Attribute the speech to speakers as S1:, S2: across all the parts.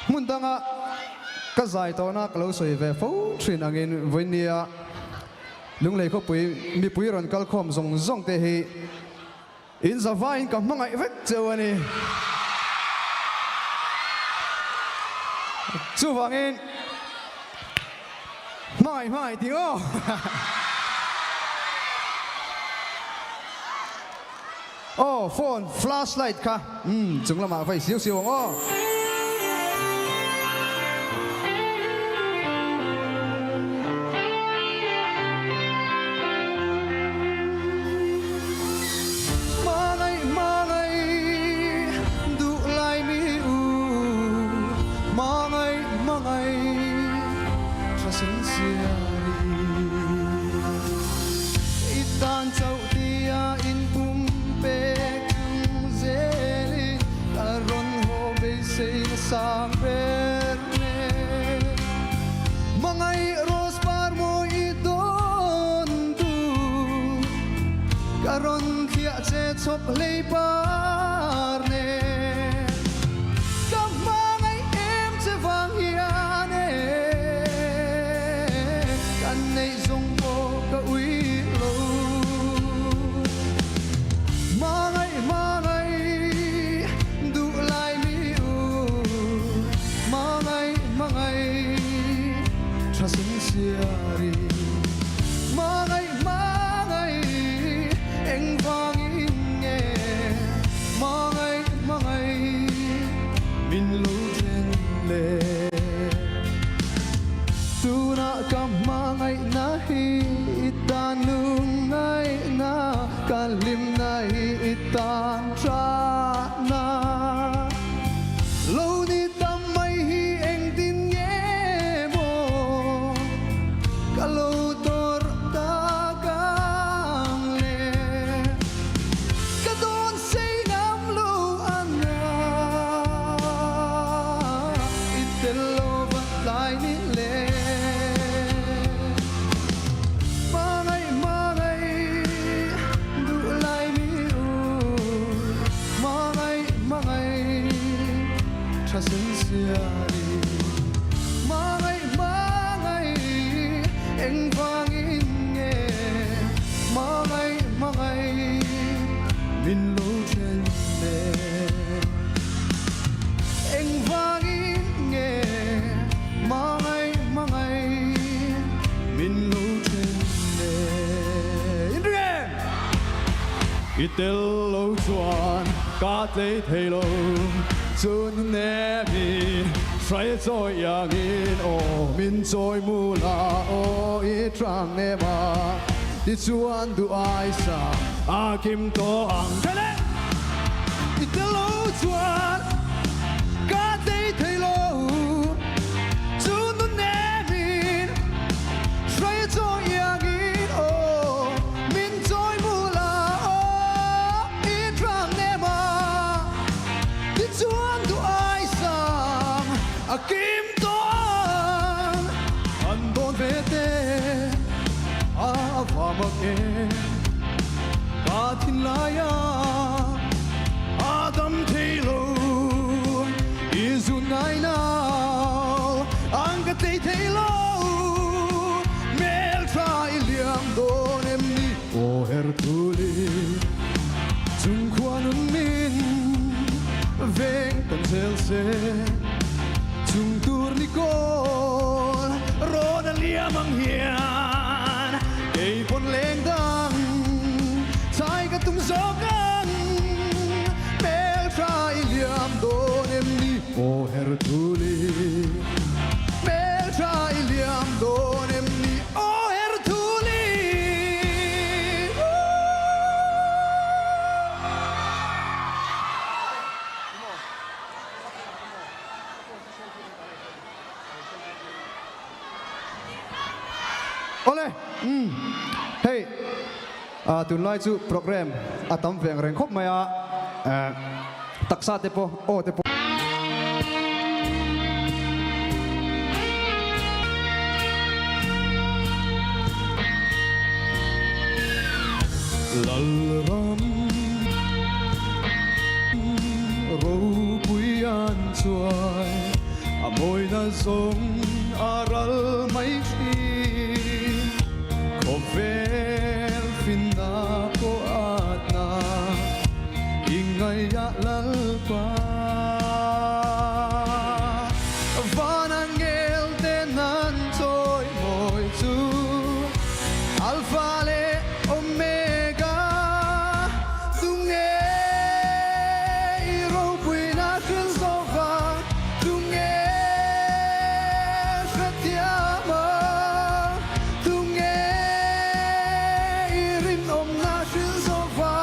S1: muốn tăng à các giải tàu na kalau soi về phố truyền angin với nia lung lệ có bụi mi bụi ron cal com zong zong te hi in za vain ka mangai vek cheu ani chu wangin mai tiếng ô oh phone flashlight ka chúng là mà phải xíu xíu ô sang berne mangai ros par mo idon tu karon thia che chop lei par ne kam mangai em che wang hiane kan nei zong mo ka ui lo mangai sincere mangai eng vangin nghe mangai min lo chen le tu na kam mangai na hi itan lung ngai na kalim na hi itan tra na lo ni tam mai hi eng tin mangai eng vangin nghe mangai min lo chen le eng vangin nghe mangai min lo chen le indre itel lo chuan ka tlei thei lo chun ne mi trai choi yang in o min choi mu la o I trang ne ma ti chuan du ai sa a kim to ang kale I te lo chuan ka te thei lo chun ne min trai choi yang in o min choi mu la o I trang ne ma ti chuan du ai sa Akim doan andon vete avamake katin laya adam thelo izunai now angate thelo mel trai liam don emni o hertuli chung kwanun min veng ton selse chung tur ni kol roda liamang hian ei pon leng dang sai ka tung zogang mel trai liam don em ni o her tuli mel trai liam don em ni o her tuli Ole, hey, tuần lai chu program atam veng reng khop maya taksa te po o te po lal ram ro puyan chuai amoy na zong aral may si Kovel fina ko at na ingay lalpa vanangel tenan toy moy tu alpha le omega tunge ro buina sova tunge satyama tunge irin om na sova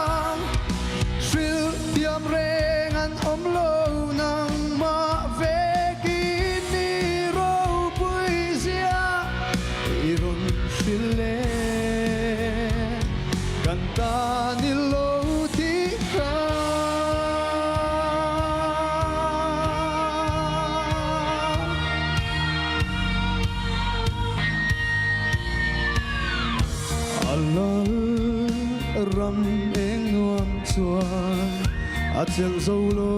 S1: sil tiam rengan om lo nang ma vekini ro puisia iron sile kanta nilo tika alal ram eng nuam chuan achel zolo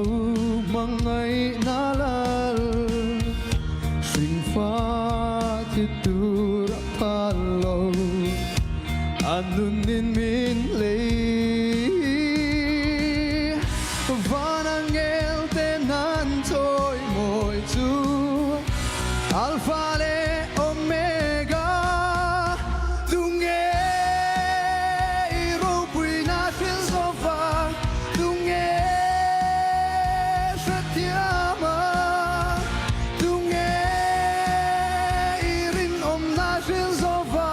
S1: mangai nalal swing fa titur palo anunin min lei vanangel tenan toy moy tu alpha le omega tunge ro puina filsova tunge satyama tunge irin om na filsova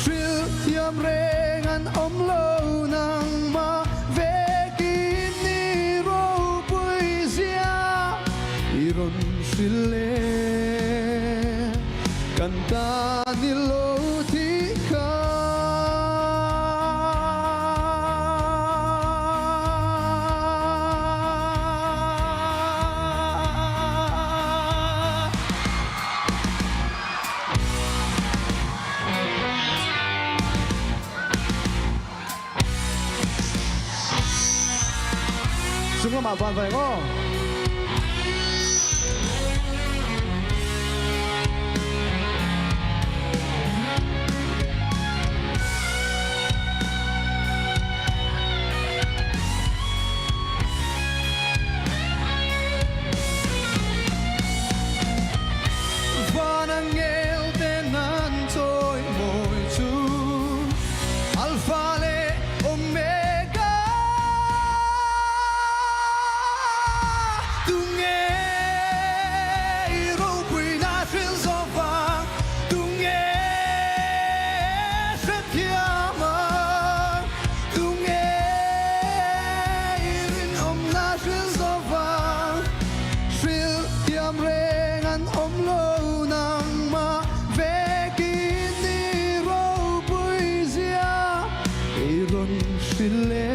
S1: shil tiam rengan om lo nang ma vekini ro puisia iron sile kanta nilo tika
S2: Chúng mà bạn vậy không?
S1: vanangel tenan toy moy tu alpha le omega tunge ro puina filsova tunge satyama tunge irin om na filsova shil tiam rengan om lo nang ma vekini ro puisia iron sile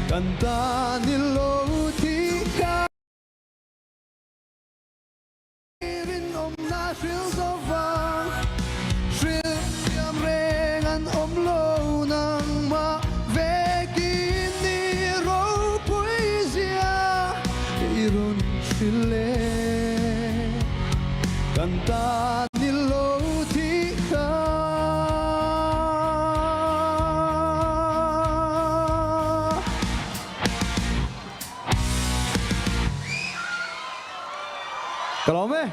S1: kanta nilo tika irin om na filsova shil tiam rengan om lo nang ma vekini ro puisia iron sile kanta nilo tika
S2: Kalau me?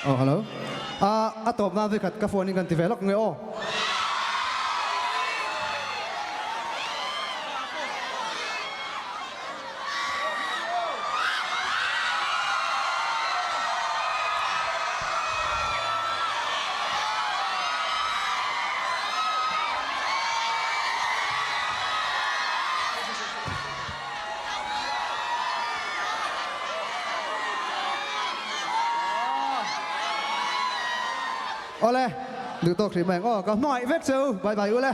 S2: Oh, hello. Atop na vikat ka phone kan develop ngayon. Ole, được tốt thì mình có mọi vết sâu, bye bye Ole.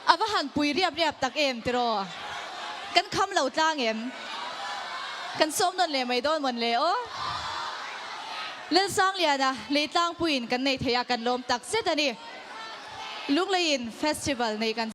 S3: อาว่าหันปุยเรียบตักเอ็มติรอกันคำเหล่าจ้างเอ็มกันส้มนนเลยไม่โดนหมดเลยโอ้เล่นสร้างเลียนะเลยตั้งปุยกันในเทียกันลมตักเซตนี่ลุกเลยอินเฟสติวัลในกัน